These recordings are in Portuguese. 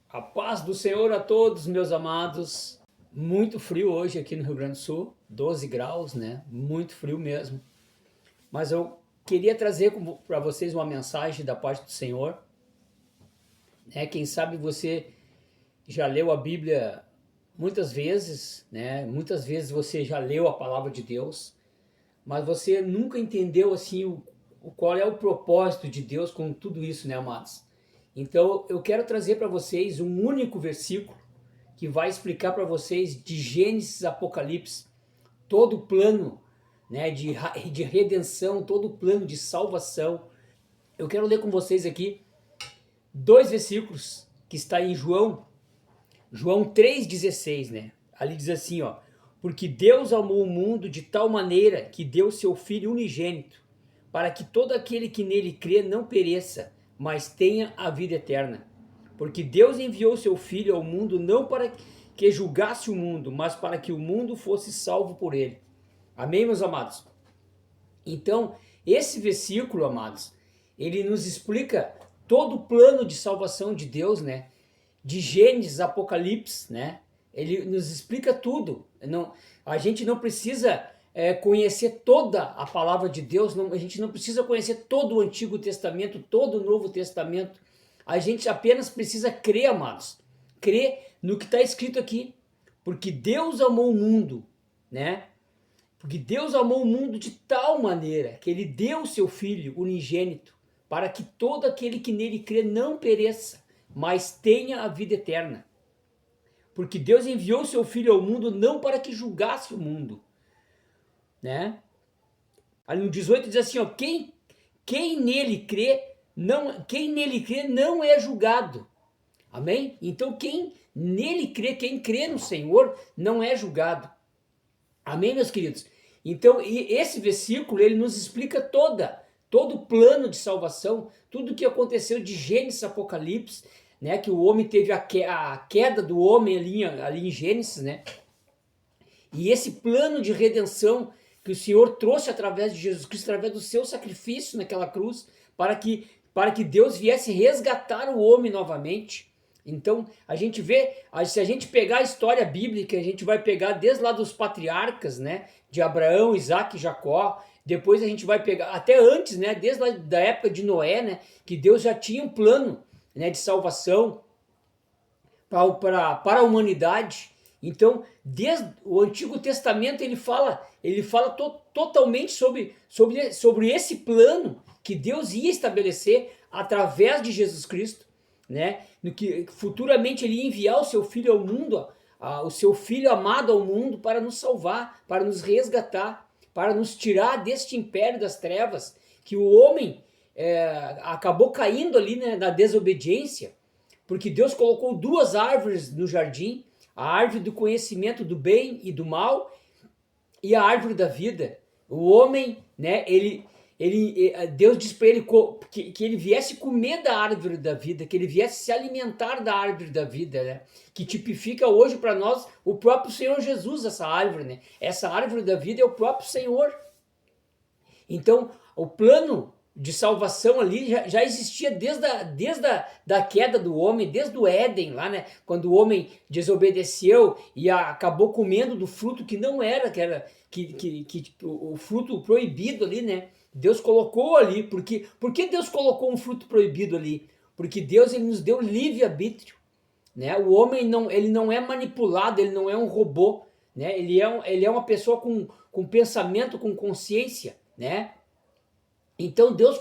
A paz do Senhor a todos, meus amados. Muito frio hoje aqui no Rio Grande do Sul, 12 graus, né? Muito frio mesmo. Mas eu queria trazer para vocês uma mensagem da parte do Senhor, né? Quem sabe você já leu a Bíblia muitas vezes, né? Muitas vezes você já leu a palavra de Deus, mas você nunca entendeu assim qual é o propósito de Deus com tudo isso, né, amados? Então eu quero trazer para vocês um único versículo que vai explicar para vocês de Gênesis a Apocalipse todo o plano, né, de redenção, todo o plano de salvação. Eu quero ler com vocês aqui dois versículos que está em João 3,16, né? Ali diz assim, ó: porque Deus amou o mundo de tal maneira que deu seu Filho unigênito, para que todo aquele que nele crê não pereça, mas tenha a vida eterna. Porque Deus enviou seu Filho ao mundo não para que julgasse o mundo, mas para que o mundo fosse salvo por ele. Amém, meus amados? Então, esse versículo, amados, ele nos explica todo o plano de salvação de Deus, né? De Gênesis, Apocalipse, né? Ele nos explica tudo. Não, a gente não precisa conhecer toda a palavra de Deus, não, a gente não precisa conhecer todo o Antigo Testamento, todo o Novo Testamento. A gente apenas precisa crer, amados. Crer no que está escrito aqui. Porque Deus amou o mundo, né? Porque Deus amou o mundo de tal maneira que ele deu o seu Filho unigênito para que todo aquele que nele crê não pereça, mas tenha a vida eterna. Porque Deus enviou o seu Filho ao mundo não para que julgasse o mundo, né? Ali no 18 diz assim, ó: quem nele crê não é julgado. Amém? Então quem nele crê, quem crê no Senhor, não é julgado. Amém, meus queridos? Então, esse versículo, ele nos explica todo o plano de salvação, tudo o que aconteceu de Gênesis a Apocalipse, né? Que o homem teve a queda do homem ali em Gênesis, né? E esse plano de redenção que o Senhor trouxe através de Jesus Cristo, através do seu sacrifício naquela cruz, para que Deus viesse resgatar o homem novamente. Então, a gente vê, se a gente pegar a história bíblica, a gente vai pegar desde lá dos patriarcas, né, de Abraão, Isaac e Jacó, depois a gente vai pegar, até antes, né, desde lá da época de Noé, né, que Deus já tinha um plano, né, de salvação para a humanidade. Então, desde o Antigo Testamento ele fala totalmente sobre esse plano que Deus ia estabelecer através de Jesus Cristo, né? No que futuramente ele ia enviar o seu Filho ao mundo, o seu Filho amado ao mundo para nos salvar, para nos resgatar, para nos tirar deste império das trevas que o homem acabou caindo ali, né, na desobediência, porque Deus colocou duas árvores no jardim, a árvore do conhecimento do bem e do mal e a árvore da vida. O homem, né, Deus disse para ele que ele viesse comer da árvore da vida, que ele viesse se alimentar da árvore da vida, né? Que tipifica hoje para nós o próprio Senhor Jesus, essa árvore, né? Essa árvore da vida é o próprio Senhor. Então, o plano de salvação ali já existia desde a queda do homem, desde o Éden lá, né? Quando o homem desobedeceu e acabou comendo do fruto que não era, o fruto proibido ali, né? Deus colocou ali, por que Deus colocou um fruto proibido ali? Porque Deus ele nos deu livre-arbítrio, né? O homem ele não é manipulado, ele não é um robô, né? Ele é uma pessoa com pensamento, com consciência, né? Então Deus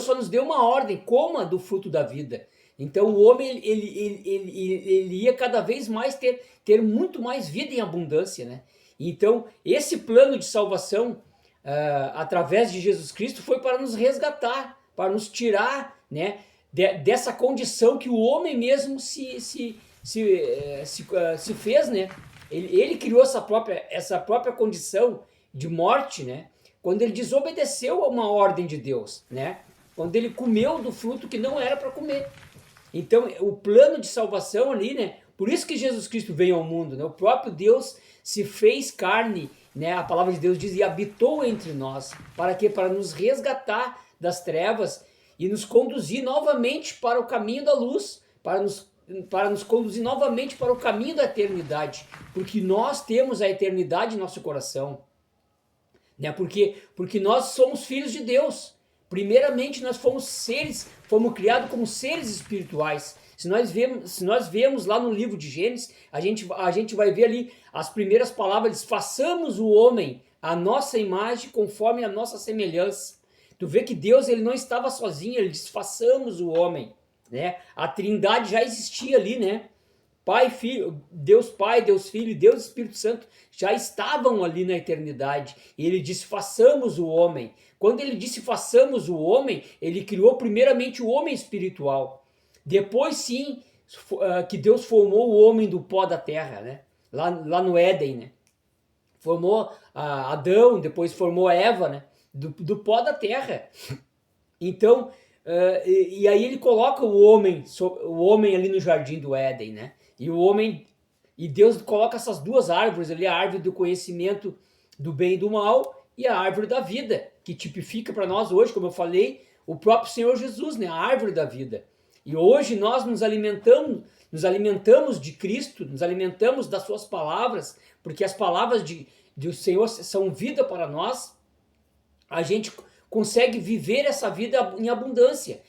só nos deu uma ordem: coma do fruto da vida. Então o homem ele ia cada vez mais ter muito mais vida em abundância, né? Então esse plano de salvação através de Jesus Cristo foi para nos resgatar, para nos tirar, né, dessa condição que o homem mesmo se fez, né? Ele criou essa própria condição de morte, né? Quando ele desobedeceu a uma ordem de Deus, né? Quando ele comeu do fruto que não era para comer. Então, o plano de salvação ali, né? Por isso que Jesus Cristo veio ao mundo, né? O próprio Deus se fez carne, né? A palavra de Deus diz: e habitou entre nós. Para quê? Para nos resgatar das trevas e nos conduzir novamente para o caminho da luz, para nos conduzir novamente para o caminho da eternidade, porque nós temos a eternidade em nosso coração, né? Porque nós somos filhos de Deus. Primeiramente, nós fomos criados como seres espirituais. Se nós vemos lá no livro de Gênesis, a gente vai ver ali as primeiras palavras: façamos o homem a nossa imagem conforme a nossa semelhança. Tu vê que Deus, ele não estava sozinho, ele disse: façamos o homem, né? A Trindade já existia ali, né? Pai, Filho, Deus Pai, Deus Filho e Deus Espírito Santo já estavam ali na eternidade. E ele disse: façamos o homem. Quando ele disse façamos o homem, ele criou primeiramente o homem espiritual. Depois sim, que Deus formou o homem do pó da terra, né? Lá no Éden, né? Formou Adão, depois formou Eva, né? Do pó da terra. Então, e aí ele coloca o homem ali no jardim do Éden, né? E Deus coloca essas duas árvores ali, a árvore do conhecimento do bem e do mal e a árvore da vida, que tipifica para nós hoje, como eu falei, o próprio Senhor Jesus, né? A árvore da vida. E hoje nós nos alimentamos de Cristo, nos alimentamos das suas palavras, porque as palavras do Senhor são vida para nós. A gente consegue viver essa vida em abundância.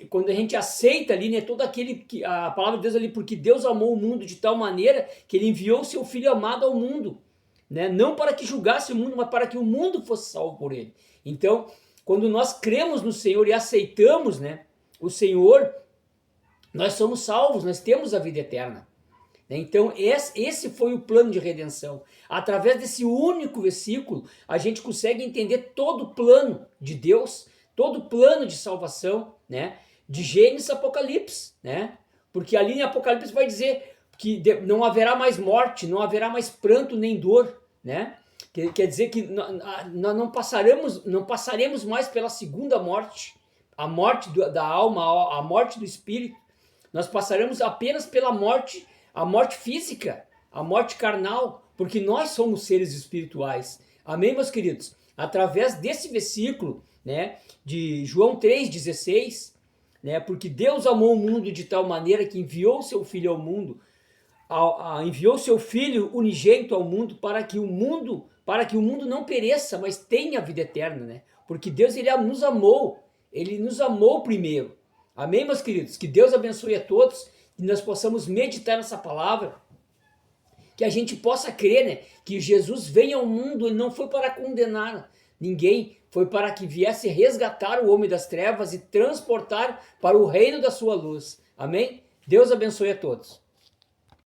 Quando a gente aceita ali, né, todo aquele que a palavra de Deus ali, porque Deus amou o mundo de tal maneira que ele enviou o seu Filho amado ao mundo, né, não para que julgasse o mundo, mas para que o mundo fosse salvo por ele. Então, quando nós cremos no Senhor e aceitamos, né, o Senhor, nós somos salvos, nós temos a vida eterna. Então, esse foi o plano de redenção. Através desse único versículo, a gente consegue entender todo o plano de Deus, todo o plano de salvação, né? De Gênesis a Apocalipse, né? Porque ali em Apocalipse vai dizer que não haverá mais morte, não haverá mais pranto nem dor, né? Quer dizer que nós não passaremos mais pela segunda morte, a morte da alma, a morte do espírito. Nós passaremos apenas pela morte, a morte física, a morte carnal, porque nós somos seres espirituais. Amém, meus queridos? Através desse versículo, né, de João 3,16, né, porque Deus amou o mundo de tal maneira que enviou seu Filho ao mundo, enviou seu Filho unigênito ao mundo para que o mundo não pereça, mas tenha vida eterna, né? Porque Deus, ele nos amou primeiro. Amém, meus queridos? Que Deus abençoe a todos, que nós possamos meditar nessa palavra, que a gente possa crer, né, que Jesus veio ao mundo, ele não foi para condenar ninguém, foi para que viesse resgatar o homem das trevas e transportar para o reino da sua luz. Amém? Deus abençoe a todos.